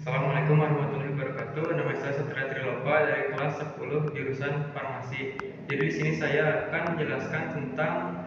Assalamualaikum warahmatullahi wabarakatuh. Nama saya Satria Trilopa dari kelas 10 jurusan Farmasi. Jadi di sini saya akan menjelaskan tentang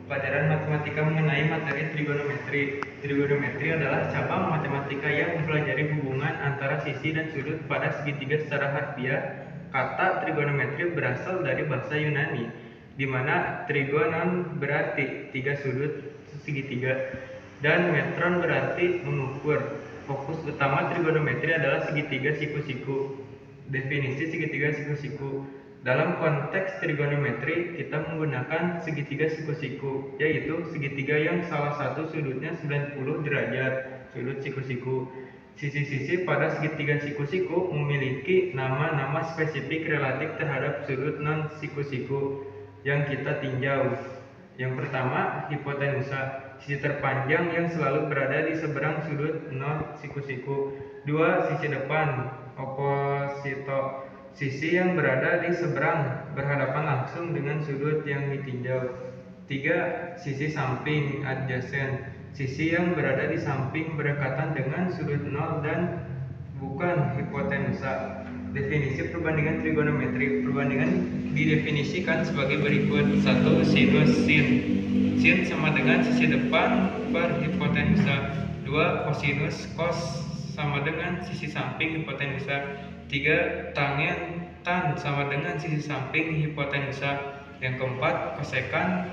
pelajaran matematika mengenai materi trigonometri. Trigonometri adalah cabang matematika yang mempelajari hubungan antara sisi dan sudut pada segitiga secara harfiah. Kata trigonometri berasal dari bahasa Yunani, di mana trigonon berarti tiga sudut segitiga dan metron berarti mengukur. Fokus utama trigonometri adalah segitiga siku-siku. Definisi segitiga siku-siku. Dalam konteks trigonometri, kita menggunakan segitiga siku-siku, yaitu segitiga yang salah satu sudutnya 90 derajat, sudut siku-siku. Sisi-sisi pada segitiga siku-siku memiliki nama-nama spesifik relatif terhadap sudut non-siku-siku yang kita tinjau. Yang pertama, hipotenusa, sisi terpanjang yang selalu berada di seberang sudut nol siku-siku. Dua, sisi depan, oposito, sisi yang berada di seberang, berhadapan langsung dengan sudut yang ditinjau. Tiga, sisi samping, adjacent, sisi yang berada di samping berdekatan dengan sudut nol dan bukan hipotenusa. Definisi perbandingan trigonometri. Perbandingan didefinisikan sebagai berikut. 1. Sinus sin. Sin sama dengan sisi depan per hipotenusa. 2. Kosinus cos sama dengan sisi samping hipotenusa. 3. Tangen tan sama dengan sisi samping hipotenusa. Yang keempat, kosekan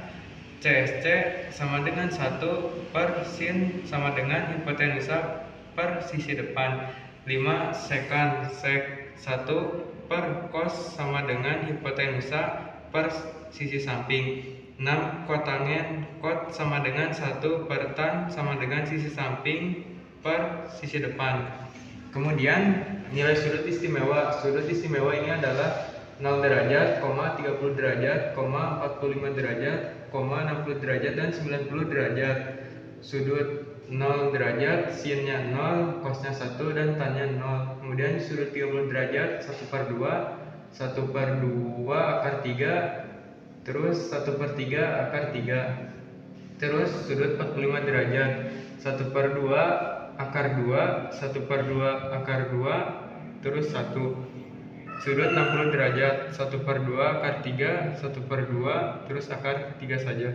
CSC sama dengan 1 per sin sama dengan hipotenusa per sisi depan. 5. Sekan sek 1 per cos sama dengan hipotenusa per sisi samping. 6. Kotangen kot sama dengan 1 per tan sama dengan sisi samping per sisi depan. Kemudian nilai sudut istimewa. Sudut istimewa ini adalah 0 derajat, 30 derajat, 45 derajat, 60 derajat, dan 90 derajat. Sudut 0 derajat, sinnya 0, cosnya 1, dan tannya 0. Kemudian sudut 30 derajat, 1 per 2, 1 per 2 akar 3, terus 1 per 3 akar 3. Terus sudut 45 derajat, 1 per 2 akar 2, 1 per 2 akar 2, terus 1. Sudut 60 derajat, 1 per 2 akar 3, 1 per 2, terus akar 3 saja.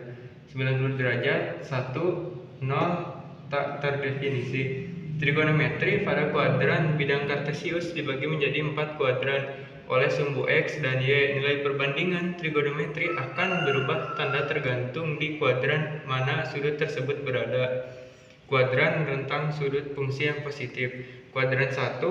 90 derajat, 1, 0, tak terdefinisi. Trigonometri pada kuadran bidang kartesius dibagi menjadi 4 kuadran oleh sumbu X dan Y. Nilai perbandingan trigonometri akan berubah tanda tergantung di kuadran mana sudut tersebut berada. Kuadran rentang sudut fungsi yang positif. Kuadran 1,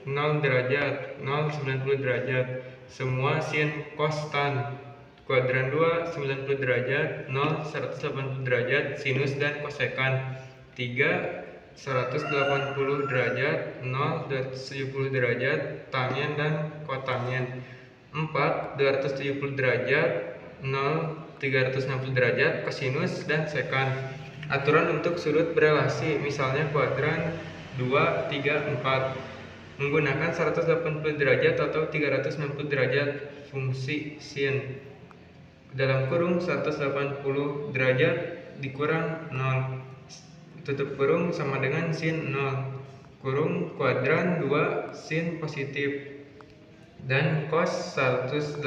0 derajat, 0, 90 derajat, semua sin cos tan. Kuadran 2, 90 derajat, 0, 180 derajat, sinus dan kosekan. 3, 180 derajat, 0, 270 derajat, tangen dan kotangen. 4, 270 derajat, 0, 360 derajat, kosinus dan sekan. Aturan untuk sudut berelasi, misalnya kuadran 2, 3, 4. Menggunakan 180 derajat atau 360 derajat fungsi sin. Dalam kurung 180 derajat dikurang 0. Tutup kurung sama dengan sin 0. Kurung kuadran 2 sin positif. Dan cos 180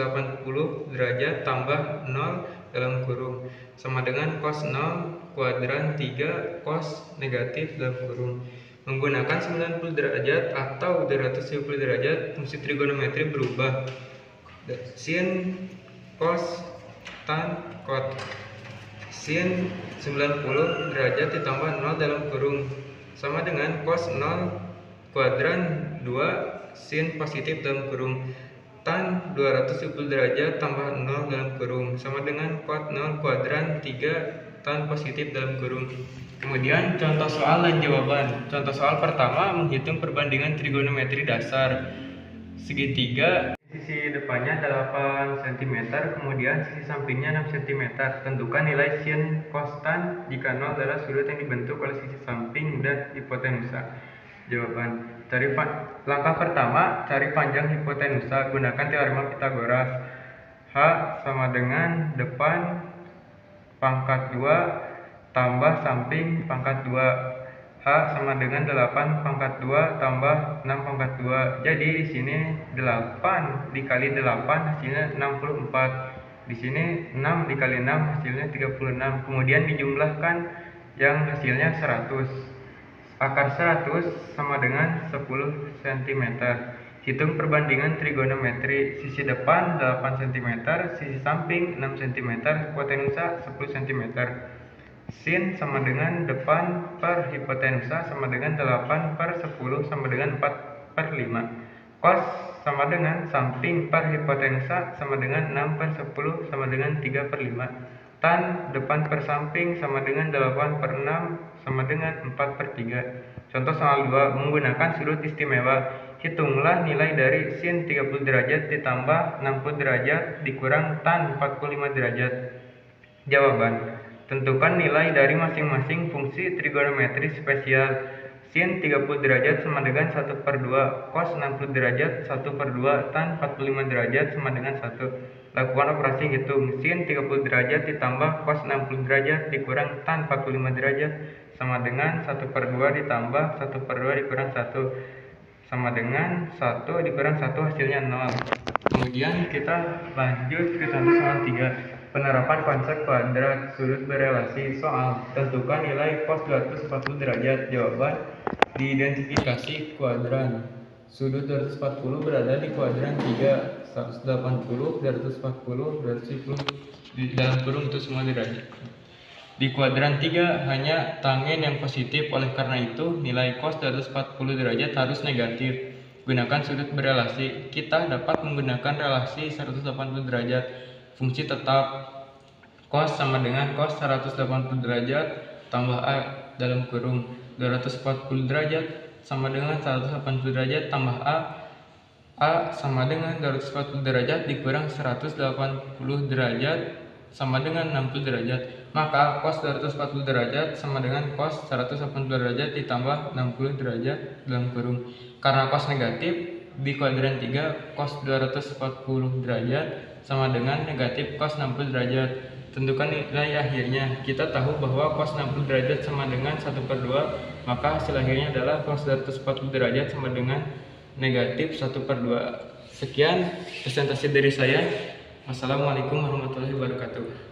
derajat tambah 0 dalam kurung sama dengan cos 0 kuadran 3 cos negatif dalam kurung. Menggunakan 90 derajat atau 270 derajat, fungsi trigonometri berubah. Sin, cos, tan, kot. Sin 90 derajat ditambah 0 dalam kurung sama dengan cos 0 kuadran 2 sin positif dalam kurung. Tan 270 derajat tambah 0 dalam kurung sama dengan kot 0 kuadran 3 tan positif dalam kurung. Kemudian contoh soal dan jawaban. Contoh soal pertama, menghitung perbandingan trigonometri dasar. Segitiga, sisi depannya 8 cm, kemudian sisi sampingnya 6 cm. Tentukan nilai sin cos tan jika 0 adalah sudut yang dibentuk oleh sisi samping dan hipotenusa. Jawaban. Langkah pertama, cari panjang hipotenusa. Gunakan teorema Pythagoras. H sama dengan depan pangkat 2 tambah samping pangkat 2. H sama dengan 8 pangkat 2 tambah 6 pangkat 2. Jadi di sini 8 dikali 8 hasilnya 64. Di sini 6 dikali 6 hasilnya 36. Kemudian dijumlahkan yang hasilnya 100. Akar 100 sama dengan 10 cm. Hitung perbandingan trigonometri. Sisi depan 8 cm, sisi samping 6 cm, hipotenusa 10 cm. Sin sama dengan depan per hipotenusa sama dengan 8 per 10 sama dengan 4 per 5. Cos sama dengan samping per hipotenusa sama dengan 6 per 10 sama dengan 3 per 5. Tan depan per samping sama dengan 8 per 6 sama dengan 4 per 3. Contoh soal 2, menggunakan sudut istimewa. Hitunglah nilai dari sin 30 derajat ditambah 60 derajat dikurang tan 45 derajat. Jawaban. Tentukan nilai dari masing-masing fungsi trigonometri spesial. Sin 30 derajat sama dengan 1 per 2, cos 60 derajat 1 per 2, tan 45 derajat sama dengan 1. Lakukan operasi hitung. Sin 30 derajat ditambah cos 60 derajat dikurang tan 45 derajat sama dengan 1 per 2 ditambah 1 per 2 dikurang 1 sama dengan 1 dikurang 1 hasilnya 0. Kemudian kita lanjut ke soal 3. Penerapan konsep kuadrat sudut berelasi. Soal, tentukan nilai cos 240 derajat. Jawaban, diidentifikasi kuadran. Sudut 240 berada di kuadran 3, 180, 240, 270 di dalam kurung itu semua derajat. Di kuadran 3 hanya tangen yang positif, oleh karena itu nilai cos 240 derajat harus negatif. Gunakan sudut berelasi. Kita dapat menggunakan relasi 180 derajat. Fungsi tetap. Cos sama dengan cos 180 derajat tambah A dalam kurung 240 derajat sama dengan 180 derajat tambah A. A sama dengan 240 derajat dikurang 180 derajat sama dengan 60 derajat. Maka cos 240 derajat sama dengan cos 180 derajat ditambah 60 derajat dalam kurung. Karena cos negatif, di kuadran 3 cos 240 derajat sama dengan negatif cos 60 derajat. Tentukan nilai akhirnya. Kita tahu bahwa cos 60 derajat sama dengan 1 per 2, maka hasil akhirnya adalah cos 240 derajat sama dengan negatif 1 per 2. Sekian presentasi dari saya. Wassalamualaikum warahmatullahi wabarakatuh.